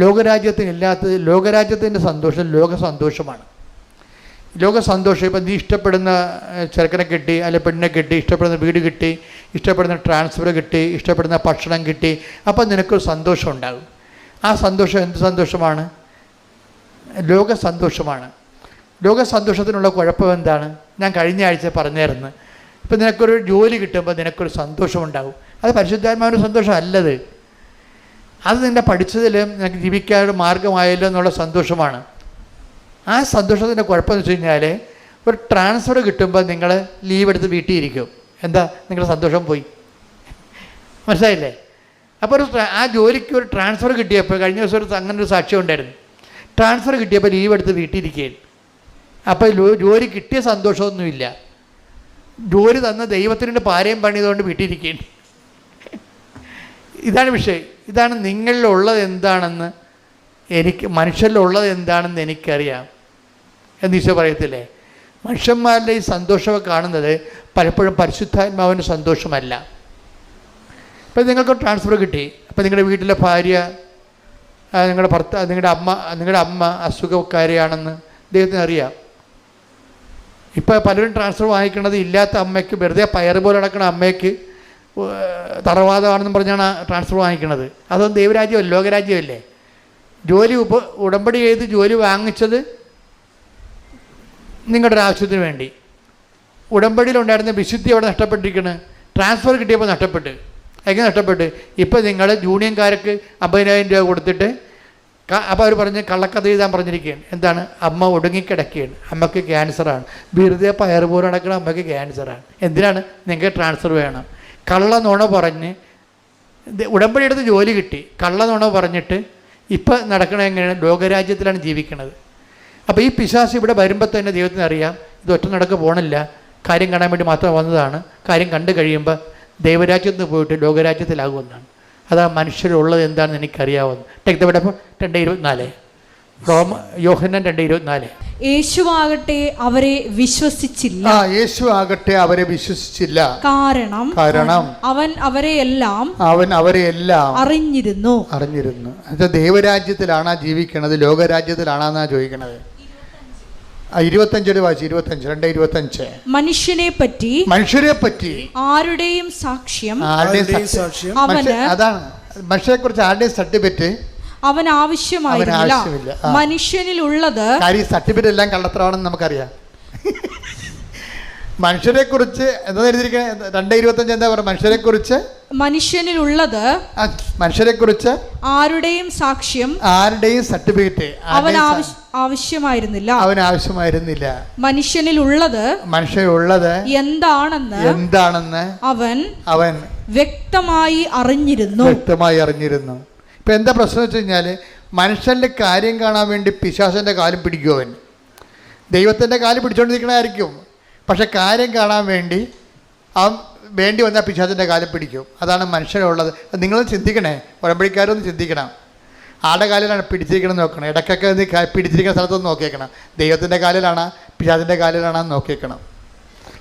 ലോകരാജ്യത്തിനില്ലാത്തത്. ലോകരാജ്യത്തിൻ്റെ സന്തോഷം ലോക സന്തോഷമാണ്. ലോക സന്തോഷം ഇപ്പം നീ ഇഷ്ടപ്പെടുന്ന ചെറുക്കനെ കിട്ടി, അല്ലെ പെണ്ണിനെ കിട്ടി, ഇഷ്ടപ്പെടുന്ന വീട് കിട്ടി, ഇഷ്ടപ്പെടുന്ന ട്രാൻസ്ഫർ കിട്ടി, ഇഷ്ടപ്പെടുന്ന ഭക്ഷണം കിട്ടി, അപ്പം നിനക്കൊരു സന്തോഷം ഉണ്ടാകും. ആ സന്തോഷം എന്ത് സന്തോഷമാണ്? ലോക സന്തോഷമാണ്. ലോക സന്തോഷത്തിനുള്ള കുഴപ്പം എന്താണ്? ഞാൻ കഴിഞ്ഞ ആഴ്ച പറഞ്ഞായിരുന്നു. ഇപ്പം നിനക്കൊരു ജോലി കിട്ടുമ്പോൾ നിനക്കൊരു സന്തോഷമുണ്ടാകും. അത് പരിശുദ്ധാത്മാവിൻ്റെ സന്തോഷം അല്ലത്. അത് നിന്നെ പഠിച്ചതിൽ നിനക്ക് ജീവിക്കാനുള്ള മാർഗമായല്ലോ എന്നുള്ള സന്തോഷമാണ്. ആ സന്തോഷത്തിൻ്റെ കുഴപ്പമെന്ന് വെച്ച് കഴിഞ്ഞാൽ ഒരു ട്രാൻസ്ഫർ കിട്ടുമ്പോൾ നിങ്ങൾ ലീവ് എടുത്ത് വീട്ടിൽ ഇരിക്കും. എന്താ? നിങ്ങളുടെ സന്തോഷം പോയി. മനസ്സിലായില്ലേ? അപ്പോൾ ആ ജോലിക്ക് ഒരു ട്രാൻസ്ഫർ കിട്ടിയപ്പോൾ കഴിഞ്ഞ ദിവസം അങ്ങനെ ഒരു സാക്ഷ്യം ഉണ്ടായിരുന്നു. ട്രാൻസ്ഫർ കിട്ടിയപ്പോൾ ലീവ് എടുത്ത് വീട്ടിലിരിക്കുകയാണ്. അപ്പോൾ ജോലി കിട്ടിയ സന്തോഷമൊന്നുമില്ല. ജോലി തന്ന ദൈവത്തിൻ്റെ പാരയും പണിതുകൊണ്ട് വീട്ടിലിരിക്കുകയാണ്. ഇതാണ് വിഷയം. ഇതാണ് നിങ്ങളിലുള്ളത് എന്താണെന്ന് മനുഷ്യരിലുള്ളത് എന്താണെന്ന് എനിക്കറിയാം എന്ന് ഈശോ പറയത്തില്ലേ? മനുഷ്യന്മാരുടെ ഈ സന്തോഷമൊക്കെ കാണുന്നത് പലപ്പോഴും പരിശുദ്ധാത്മാവിൻ്റെ സന്തോഷമല്ല. ഇപ്പം നിങ്ങൾക്ക് ട്രാൻസ്ഫർ കിട്ടി. അപ്പം നിങ്ങളുടെ വീട്ടിലെ ഭാര്യ, നിങ്ങളുടെ ഭർത്താവ്, നിങ്ങളുടെ അമ്മ അസുഖക്കാരിയാണെന്ന് ദൈവത്തിന് അറിയാം. ഇപ്പോൾ പലരും ട്രാൻസ്ഫർ വാങ്ങിക്കുന്നത് ഇല്ലാത്ത അമ്മയ്ക്ക്, വെറുതെ പയർ പോലെ നടക്കുന്ന അമ്മയ്ക്ക് തറവാദമാണെന്ന് പറഞ്ഞാണ് ട്രാൻസ്ഫർ വാങ്ങിക്കുന്നത്. അതൊന്നും ദൈവരാജ്യമല്ല, ലോകരാജ്യമല്ലേ. ജോലി ഉടമ്പടി ചെയ്ത് ജോലി വാങ്ങിച്ചത് നിങ്ങളുടെ ഒരു ആവശ്യത്തിന് വേണ്ടി. ഉടമ്പടിയിലുണ്ടായിരുന്ന വിശുദ്ധി അവിടെ നഷ്ടപ്പെട്ടിരിക്കുന്നത്. ട്രാൻസ്ഫർ കിട്ടിയപ്പോൾ നഷ്ടപ്പെട്ട്. എങ്ങനെ നഷ്ടപ്പെട്ട്? ഇപ്പോൾ നിങ്ങൾ യൂണിയൻകാർക്ക് 50,000 രൂപ കൊടുത്തിട്ട് അപ്പോൾ അവർ പറഞ്ഞ് കള്ളക്കഥ എഴുതാൻ പറഞ്ഞിരിക്കുകയാണ്. എന്താണ്? അമ്മ ഒടുങ്ങിക്കിടക്കുകയാണ്, അമ്മയ്ക്ക് ക്യാൻസറാണ്. വെറുതെ പയർ പോലെ നടക്കണം, അമ്മയ്ക്ക് ക്യാൻസറാണ്. എന്തിനാണ്? നിങ്ങൾക്ക് ട്രാൻസ്ഫർ വേണം. കള്ള നുണ പറഞ്ഞ് ഉടമ്പടി എടുത്ത് ജോലി കിട്ടി, കള്ള നുണ പറഞ്ഞിട്ട് ഇപ്പം നടക്കണത് എങ്ങനെയാണ്? ലോകരാജ്യത്തിലാണ് ജീവിക്കുന്നത്. അപ്പോൾ ഈ പിശാച് ഇവിടെ വരുമ്പോൾ തന്നെ ദൈവത്തിന് അറിയാം ഇത് ഒറ്റ നടക്ക് പോകണില്ല, കാര്യം കാണാൻ വേണ്ടി മാത്രം വന്നതാണ്. കാര്യം കണ്ടു കഴിയുമ്പോൾ ദൈവരാജ്യത്ത് നിന്ന് പോയിട്ട് ലോകരാജ്യത്തിലാകുമെന്നാണ്. അതാ മനുഷ്യരുള്ളത് എന്താണെന്ന് എനിക്കറിയാവുന്നു. ടേക്ക് ദ വേർഡ് ഓഫ് 2:24 യോഹന്നാൻ 2:24. യേശുവാകട്ടെ അവരെ വിശ്വസിച്ചില്ല. യേശുവാകട്ടെ അവരെ വിശ്വസിച്ചില്ല. കാരണം അവൻ അവരെയെല്ലാം അറിഞ്ഞിരുന്നു. ദൈവരാജ്യത്തിലാണോ ജീവിക്കണത്, ലോകരാജ്യത്തിലാണെന്നാ ചോദിക്കണത്? 25 വായിച്ചു. 2:25. മനുഷ്യരെ പറ്റി ആരുടെയും സാക്ഷ്യം അതാണ്. മനുഷ്യരെ കുറിച്ച് ആരുടെയും സർട്ടിഫിക്കറ്റ് അവൻ ആവശ്യമായിരുന്നില്ല. മനുഷ്യനിലുള്ളത് സർട്ടിഫിക്കറ്റ് എല്ലാം കള്ളത്തരമാണെന്ന് നമുക്കറിയാം. മനുഷ്യരെ കുറിച്ച് എന്താ എഴുതിയിരിക്കുന്നത്? 2:25 എന്താ പറയുക? മനുഷ്യരെ കുറിച്ച് ആരുടെയും സാക്ഷ്യം, ആരുടെയും സർട്ടിഫിക്കറ്റ് അവൻ ആവശ്യമായിരുന്നില്ല. മനുഷ്യനിലുള്ളത് എന്താണെന്ന് അവൻ വ്യക്തമായി അറിഞ്ഞിരുന്നു. ഇപ്പം എന്താ പ്രശ്നം വെച്ച് കഴിഞ്ഞാൽ, മനുഷ്യൻ്റെ കാര്യം കാണാൻ വേണ്ടി പിശാചിൻ്റെ കാലം പിടിക്കും. അവൻ ദൈവത്തിൻ്റെ കാലം പിടിച്ചുകൊണ്ടിരിക്കണമായിരിക്കും, പക്ഷെ കാര്യം കാണാൻ വേണ്ടി അവൻ വേണ്ടി വന്നാൽ പിശാചിൻ്റെ കാലം പിടിക്കും. അതാണ് മനുഷ്യനുള്ളത്. നിങ്ങൾ ചിന്തിക്കണേ, ഉടമ്പടിക്കാരൊന്ന് ചിന്തിക്കണം. ആടെ കാലിലാണ് പിടിച്ചിരിക്കണം നോക്കണം. ഇടയ്ക്കൊക്കെ പിടിച്ചിരിക്കുന്ന സ്ഥലത്തൊന്ന് നോക്കിയേക്കണം. ദൈവത്തിൻ്റെ കാലിലാണോ പിശാചിൻ്റെ കാലിലാണോ നോക്കിയേക്കണം.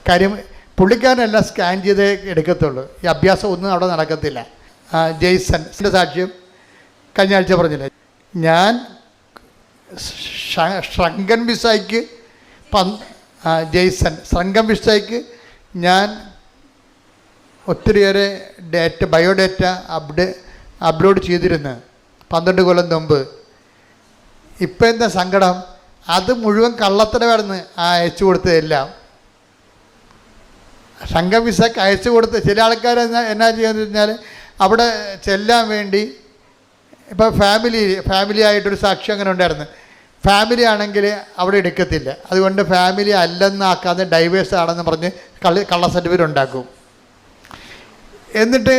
കാര്യം പുള്ളിക്കാരനെല്ലാം സ്കാൻ ചെയ്ത് എടുക്കത്തുള്ളൂ. ഈ അഭ്യാസം ഒന്നും അവിടെ നടക്കത്തില്ല. ജെയ്സൻ്റെ സാക്ഷ്യം കഴിഞ്ഞ ആഴ്ച പറഞ്ഞില്ലേ, ഞാൻ ശ്രങ്കൻ വിസയ്ക്ക് ശ്രങ്കം വിസയ്ക്ക് ഞാൻ ഒത്തിരിയേറെ ബയോഡേറ്റ അപ്ലോഡ് ചെയ്തിരുന്നു 12 കൊല്ലം മുമ്പ്. ഇപ്പം എന്താ സങ്കടം? അത് മുഴുവൻ കള്ളത്തരമായിരുന്നു അയച്ചു കൊടുത്തതെല്ലാം. സംഘം വിസക്ക് അയച്ചു കൊടുത്ത് ചില ആൾക്കാർ എന്നാ ചെയ്യാന്ന് വെച്ചാൽ അവിടെ ചെല്ലാൻ വേണ്ടി ഇപ്പോൾ ഫാമിലി ആയിട്ടൊരു സാക്ഷി അങ്ങനെ ഉണ്ടായിരുന്നു. ഫാമിലി ആണെങ്കിൽ അവിടെ എടുക്കത്തില്ല. അതുകൊണ്ട് ഫാമിലി അല്ലെന്നാക്കാതെ ഡൈവേഴ്സ് ആണെന്ന് പറഞ്ഞ് കള്ള സർട്ടിഫിക്കറ്റ് ഉണ്ടാക്കും. എന്നിട്ട്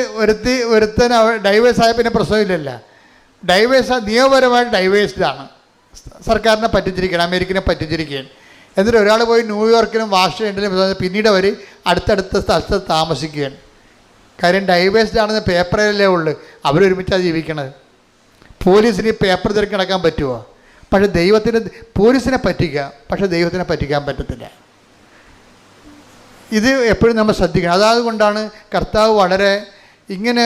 ഒരുത്തൻ ഡൈവേഴ്സ് ആയ പിന്നെ പ്രശ്നമില്ലല്ലോ. നിയമപരമായിട്ട് ഡൈവേഴ്സ്ഡാണ്. സർക്കാരിനെ പറ്റിച്ചിരിക്കുകയാണ്, അമേരിക്കനെ പറ്റിച്ചിരിക്കുകയാണ്. എന്നിട്ട് ഒരാൾ പോയി ന്യൂയോർക്കിലും വാഷിംഗ്ടണിലും പിന്നീട് അവർ അടുത്തടുത്ത സ്ഥലത്ത് താമസിക്കുകയാണ്. കാര്യം ഡൈവേഴ്സ്ഡ് ആണെന്ന് പേപ്പറിലേ ഉള്ളൂ. അവരൊരുമിച്ചാണ് ജീവിക്കണത്. പോലീസിന് ഈ പേപ്പർ തിരക്കി നടക്കാൻ പറ്റുമോ? പക്ഷേ പോലീസിനെ പറ്റിക്കുക, പക്ഷേ ദൈവത്തിനെ പറ്റിക്കാൻ പറ്റത്തില്ല. ഇത് എപ്പോഴും നമ്മൾ ശ്രദ്ധിക്കണം. അതുകൊണ്ടാണ് കർത്താവ് വളരെ ഇങ്ങനെ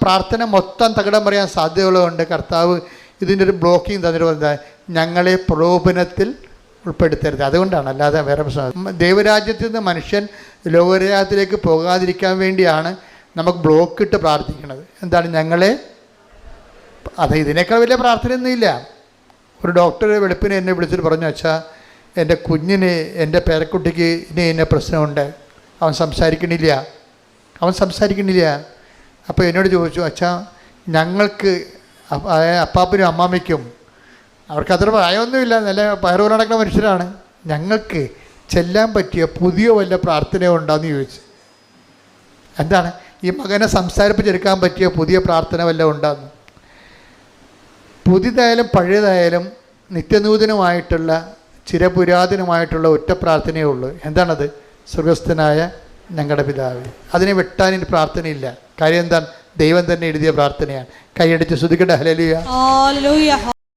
പ്രാർത്ഥന മൊത്തം തകിടം പറയാൻ സാധ്യതയുള്ളതുകൊണ്ട് കർത്താവ് ഇതിൻ്റെ ഒരു ബ്ലോക്കിങ് തന്നിട്ട് പറഞ്ഞാൽ ഞങ്ങളെ പ്രലോഭനത്തിൽ ഉൾപ്പെടുത്തരുത്. അതുകൊണ്ടാണ്, അല്ലാതെ വേറെ പ്രശ്നം. ദൈവരാജ്യത്തിൽ നിന്ന് മനുഷ്യൻ ലോകരാജ്യത്തിലേക്ക് പോകാതിരിക്കാൻ വേണ്ടിയാണ് നമുക്ക് ബ്ലോക്ക് ഇട്ട് പ്രാർത്ഥിക്കുന്നത്. എന്താണ്? ഞങ്ങളെ, അത് ഇതിനേക്കാൾ വലിയ പ്രാർത്ഥനയൊന്നുമില്ല. ഒരു ഡോക്ടർ വെളുപ്പിനെ എന്നെ വിളിച്ചിട്ട് പറഞ്ഞു, അച്ഛാ എൻ്റെ കുഞ്ഞിന്, എൻ്റെ പേരക്കുട്ടിക്ക് ഇന്ന പ്രശ്നമുണ്ട്, അവൻ സംസാരിക്കണില്ല. അപ്പോൾ എന്നോട് ചോദിച്ചു, അച്ഛാ ഞങ്ങൾക്ക് അപ്പാപ്പനും അമ്മാമ്മയ്ക്കും അവർക്ക് അത്ര പ്രായമൊന്നുമില്ല, നല്ല പയറുപോലെ നടക്കുന്ന മനുഷ്യരാണ്, ഞങ്ങൾക്ക് ചെല്ലാൻ പറ്റിയ പുതിയ വല്ല പ്രാർത്ഥന ഉണ്ടോയെന്ന് ചോദിച്ചു. എന്താണ്? ഈ മകനെ സംസാരിപ്പിച്ചെടുക്കാൻ പറ്റിയ പുതിയ പ്രാർത്ഥന വല്ല ഉണ്ടാകുന്നു. പുതിയതായാലും പഴയതായാലും നിത്യനൂതനമായിട്ടുള്ള ചിരപുരാതനമായിട്ടുള്ള ഒറ്റ പ്രാർത്ഥനയേ ഉള്ളൂ. എന്താണത്? സ്വർഗസ്ഥനായ ഞങ്ങളുടെ പിതാവേ. അതിനെ വെട്ടാൻ ഇനി പ്രാർത്ഥനയില്ല. കാര്യം എന്താണ്? ദൈവം തന്നെ എഴുതിയ പ്രാർത്ഥനയാണ്. കൈയടിച്ച് സ്തുതിക്കട്ടെ. ഹല്ലേലൂയ.